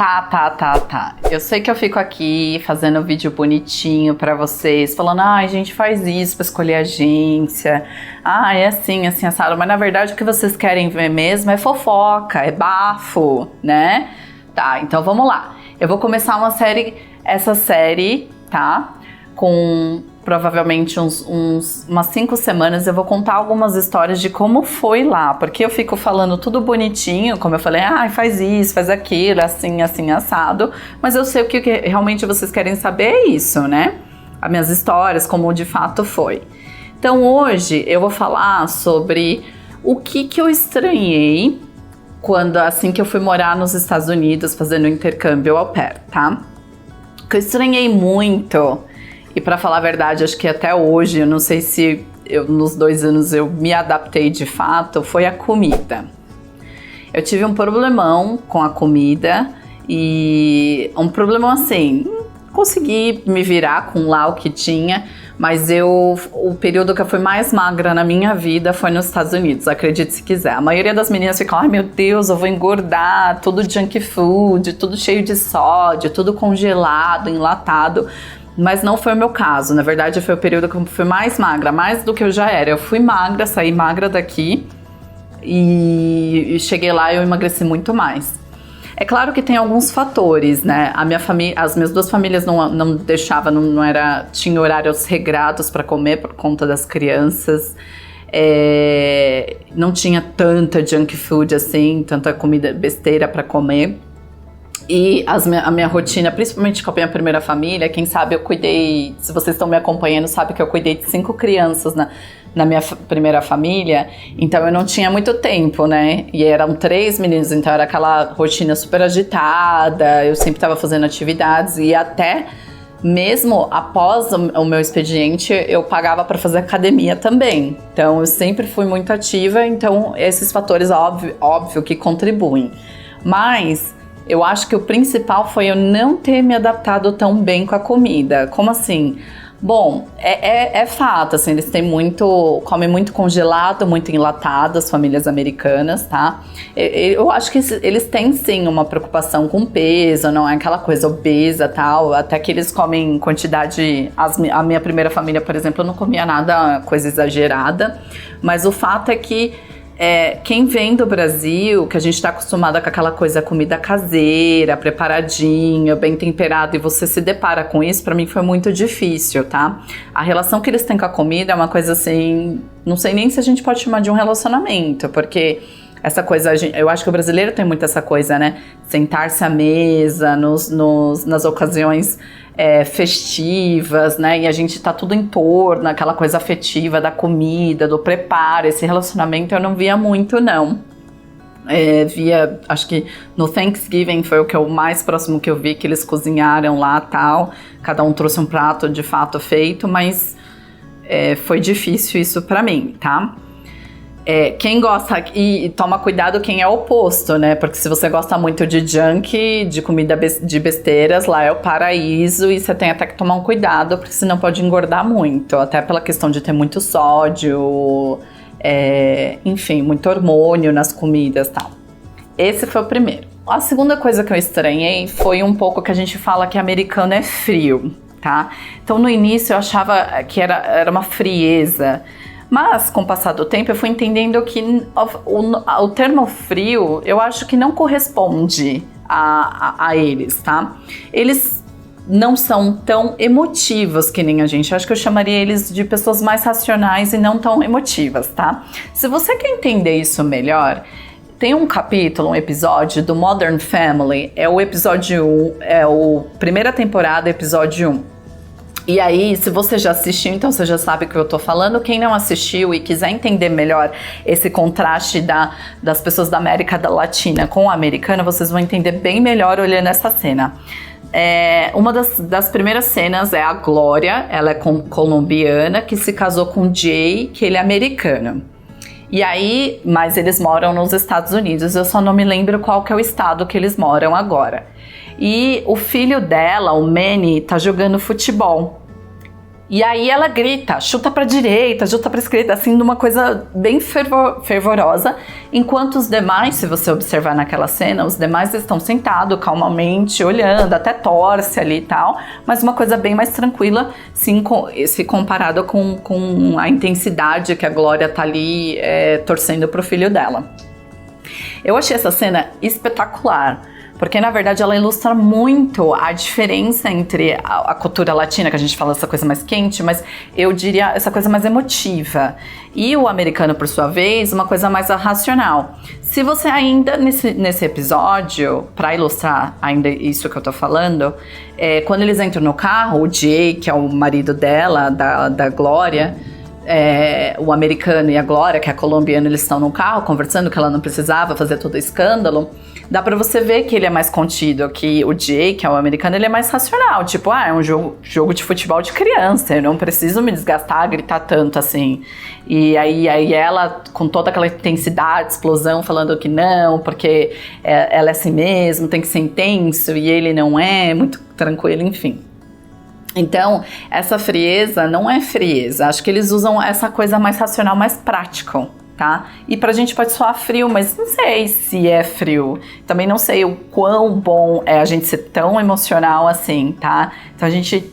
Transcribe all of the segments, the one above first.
Tá. Eu sei que eu fico aqui fazendo vídeo bonitinho pra vocês, falando, ai, gente, faz isso pra escolher agência. Ah, é assim, assado. Mas na verdade o que vocês querem ver mesmo é fofoca, é bafo, né? Tá, então vamos lá. Eu vou começar essa série, tá? Com provavelmente umas 5 semanas eu vou contar algumas histórias de como foi lá, porque eu fico falando tudo bonitinho, como eu falei, faz isso, faz aquilo, assim, assado, mas eu sei o que realmente vocês querem saber é isso, né? As minhas histórias, como de fato foi. Então hoje eu vou falar sobre o que eu estranhei assim que eu fui morar nos Estados Unidos fazendo intercâmbio au pair, tá? O que eu estranhei muito, e pra falar a verdade, acho que até hoje, eu não sei se nos 2 anos eu me adaptei de fato, foi a comida. Eu tive um problemão com a comida, e um problemão assim, consegui me virar com lá o que tinha, mas o período que eu fui mais magra na minha vida foi nos Estados Unidos, acredite se quiser. A maioria das meninas ficam, ai meu Deus, eu vou engordar, tudo junk food, tudo cheio de sódio, tudo congelado, enlatado. Mas não foi o meu caso, na verdade foi o período que eu fui mais magra, mais do que eu já era. Eu fui magra, saí magra daqui e cheguei lá e eu emagreci muito mais. É claro que tem alguns fatores, né? As minhas 2 famílias não deixavam, tinha horários regrados para comer por conta das crianças. Não tinha tanta junk food assim, tanta comida besteira para comer. E a minha rotina, principalmente com a minha primeira família, quem sabe eu cuidei, se vocês estão me acompanhando, sabe que eu cuidei de 5 crianças na minha primeira família, então eu não tinha muito tempo, né? E eram 3 meninos, então era aquela rotina super agitada, eu sempre estava fazendo atividades e até mesmo após o meu expediente, eu pagava para fazer academia também. Então eu sempre fui muito ativa, então esses fatores óbvio que contribuem. Mas eu acho que o principal foi eu não ter me adaptado tão bem com a comida. Como assim? Bom, é fato, assim, eles comem muito congelado, muito enlatado, as famílias americanas, tá? Eu acho que eles têm sim uma preocupação com peso, não é aquela coisa obesa tal, até que eles comem quantidade. A minha primeira família, por exemplo, não comia nada, coisa exagerada, mas o fato é que quem vem do Brasil, que a gente está acostumada com aquela coisa, comida caseira, preparadinha, bem temperada, e você se depara com isso, para mim foi muito difícil, tá? A relação que eles têm com a comida é uma coisa assim, não sei nem se a gente pode chamar de um relacionamento, porque essa coisa, eu acho que o brasileiro tem muito essa coisa, né? Sentar-se à mesa nas ocasiões festivas, né? E a gente tá tudo em torno, aquela coisa afetiva da comida, do preparo. Esse relacionamento eu não via muito, não. Acho que no Thanksgiving foi o mais próximo que eu vi, que eles cozinharam lá tal. Cada um trouxe um prato de fato feito, mas foi difícil isso pra mim, tá? Quem gosta, e toma cuidado quem é o oposto, né? Porque se você gosta muito de junk, de comida de besteiras, lá é o paraíso e você tem até que tomar um cuidado, porque senão pode engordar muito, até pela questão de ter muito sódio, enfim, muito hormônio nas comidas e tal. Esse foi o primeiro. A segunda coisa que eu estranhei foi um pouco que a gente fala que americano é frio, tá? Então no início eu achava que era uma frieza. Mas, com o passar do tempo, eu fui entendendo que o termo frio, eu acho que não corresponde a eles, tá? Eles não são tão emotivos que nem a gente. Eu acho que eu chamaria eles de pessoas mais racionais e não tão emotivas, tá? Se você quer entender isso melhor, tem um episódio do Modern Family, é o episódio 1, primeira temporada, episódio 1. E aí, se você já assistiu, então você já sabe o que eu tô falando. Quem não assistiu e quiser entender melhor esse contraste das pessoas da América Latina com a americana, vocês vão entender bem melhor olhando essa cena. Uma das primeiras cenas é a Glória, ela é colombiana, que se casou com o Jay, que ele é americano. E aí, mas eles moram nos Estados Unidos, eu só não me lembro qual que é o estado que eles moram agora. E o filho dela, o Manny, tá jogando futebol. E aí ela grita, chuta pra direita, chuta pra esquerda, assim, numa coisa bem fervorosa, enquanto os demais, se você observar naquela cena, os demais estão sentados calmamente, olhando, até torce ali e tal, mas uma coisa bem mais tranquila, sim, se comparado com a intensidade que a Glória tá ali torcendo pro filho dela. Eu achei essa cena espetacular, porque na verdade ela ilustra muito a diferença entre a cultura latina, que a gente fala essa coisa mais quente, mas eu diria essa coisa mais emotiva, e o americano, por sua vez, uma coisa mais racional. Se você ainda, nesse episódio, para ilustrar ainda isso que eu tô falando, quando eles entram no carro, o Jay, que é o marido dela, da Glória, o americano e a Glória, que é a colombiana, eles estão no carro conversando que ela não precisava fazer todo o escândalo. Dá pra você ver que ele é mais contido, que o Jay, que é o americano, ele é mais racional. Tipo, é um jogo de futebol de criança, eu não preciso me desgastar, gritar tanto assim. E aí ela, com toda aquela intensidade, explosão, falando que não, porque ela é assim mesmo, tem que ser intenso, e ele não é, muito tranquilo, enfim. Então, essa frieza não é frieza, acho que eles usam essa coisa mais racional, mais prático, tá? E pra gente pode soar frio, mas não sei se é frio. Também não sei o quão bom é a gente ser tão emocional assim, tá? Então a gente,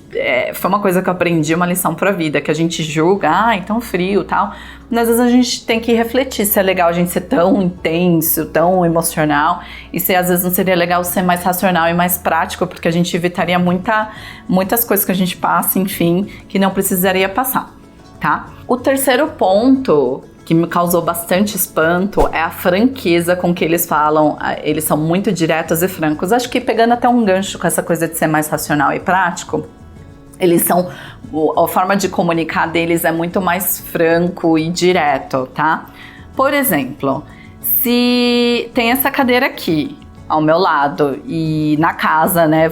foi uma coisa que eu aprendi, uma lição pra vida, que a gente julga, tão frio e tal. Mas às vezes a gente tem que refletir se é legal a gente ser tão intenso, tão emocional, e se às vezes não seria legal ser mais racional e mais prático, porque a gente evitaria muitas coisas que a gente passa, enfim, que não precisaria passar, tá? O terceiro ponto que me causou bastante espanto é a franqueza com que eles falam. Eles são muito diretos e francos. Acho que pegando até um gancho com essa coisa de ser mais racional e prático, eles são, a forma de comunicar deles é muito mais franco e direto, tá? Por exemplo, se tem essa cadeira aqui ao meu lado e na casa, né,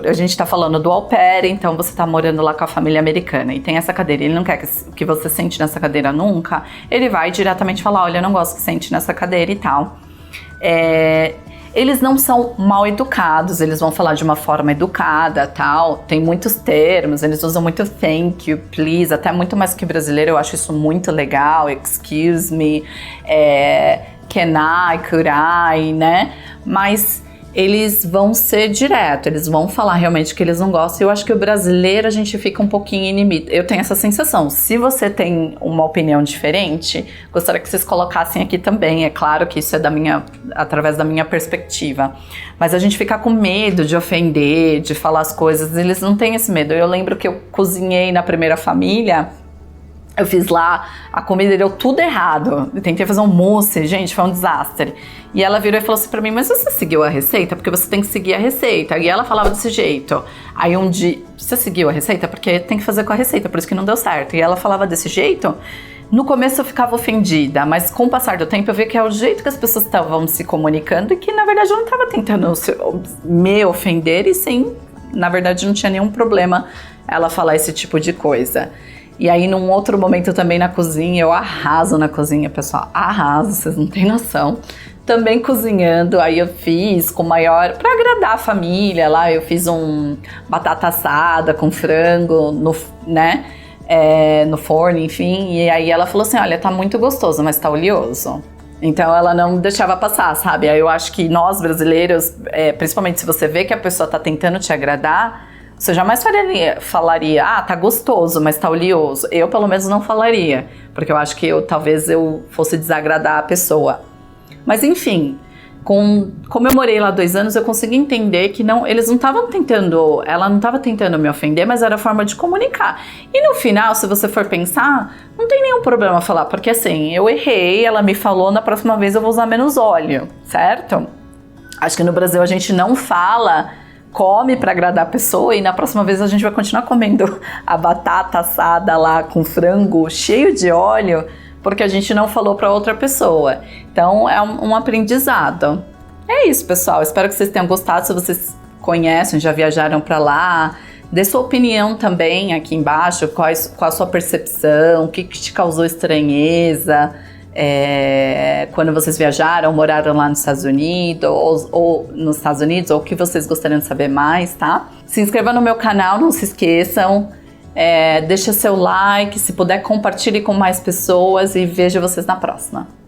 a gente tá falando do au pair, então você tá morando lá com a família americana e tem essa cadeira, ele não quer que você sente nessa cadeira nunca, ele vai diretamente falar, olha, eu não gosto que sente nessa cadeira e tal. Eles não são mal educados, eles vão falar de uma forma educada, tal, tem muitos termos, eles usam muito thank you, please, até muito mais que brasileiro, eu acho isso muito legal, excuse me, can I, could I, né? Mas eles vão ser direto, eles vão falar realmente que eles não gostam. Eu acho que o brasileiro, a gente fica um pouquinho inimigo. Eu tenho essa sensação. Se você tem uma opinião diferente, gostaria que vocês colocassem aqui também. É claro que isso é através da minha perspectiva. Mas a gente fica com medo de ofender, de falar as coisas. Eles não têm esse medo. Eu lembro que eu cozinhei na primeira família. Eu fiz lá, a comida deu tudo errado. Eu tentei fazer um mousse, gente, foi um desastre. E ela virou e falou assim pra mim, mas você seguiu a receita? Porque você tem que seguir a receita. E ela falava desse jeito. Aí um dia, você seguiu a receita? Porque tem que fazer com a receita, por isso que não deu certo. E ela falava desse jeito. No começo eu ficava ofendida, mas com o passar do tempo eu vi que é o jeito que as pessoas estavam se comunicando e que na verdade eu não estava tentando me ofender e sim, na verdade não tinha nenhum problema ela falar esse tipo de coisa. E aí, num outro momento também na cozinha, eu arraso na cozinha, pessoal, arraso, vocês não têm noção. Também cozinhando, aí eu fiz com maior, pra agradar a família lá, eu fiz batata assada com frango, no forno, enfim. E aí ela falou assim, olha, tá muito gostoso, mas tá oleoso. Então ela não deixava passar, sabe? Aí eu acho que nós brasileiros, principalmente se você vê que a pessoa tá tentando te agradar, você jamais falaria, tá gostoso, mas tá oleoso. Eu, pelo menos, não falaria, porque eu acho que talvez eu fosse desagradar a pessoa. Mas, enfim, como eu morei lá 2 anos, eu consegui entender que eles não estavam tentando, ela não estava tentando me ofender, mas era a forma de comunicar. E no final, se você for pensar, não tem nenhum problema falar, porque assim, eu errei, ela me falou, na próxima vez eu vou usar menos óleo, certo? Acho que no Brasil a gente não fala... come para agradar a pessoa e na próxima vez a gente vai continuar comendo a batata assada lá com frango cheio de óleo porque a gente não falou para outra pessoa. Então é um aprendizado. É isso, pessoal. Espero que vocês tenham gostado. Se vocês conhecem, já viajaram para lá, dê sua opinião também aqui embaixo. Qual a sua percepção? O que te causou estranheza? Quando vocês viajaram, moraram lá nos Estados Unidos ou nos Estados Unidos, ou o que vocês gostariam de saber mais, tá? Se inscreva no meu canal, não se esqueçam. Deixa seu like, se puder compartilhe com mais pessoas e vejo vocês na próxima.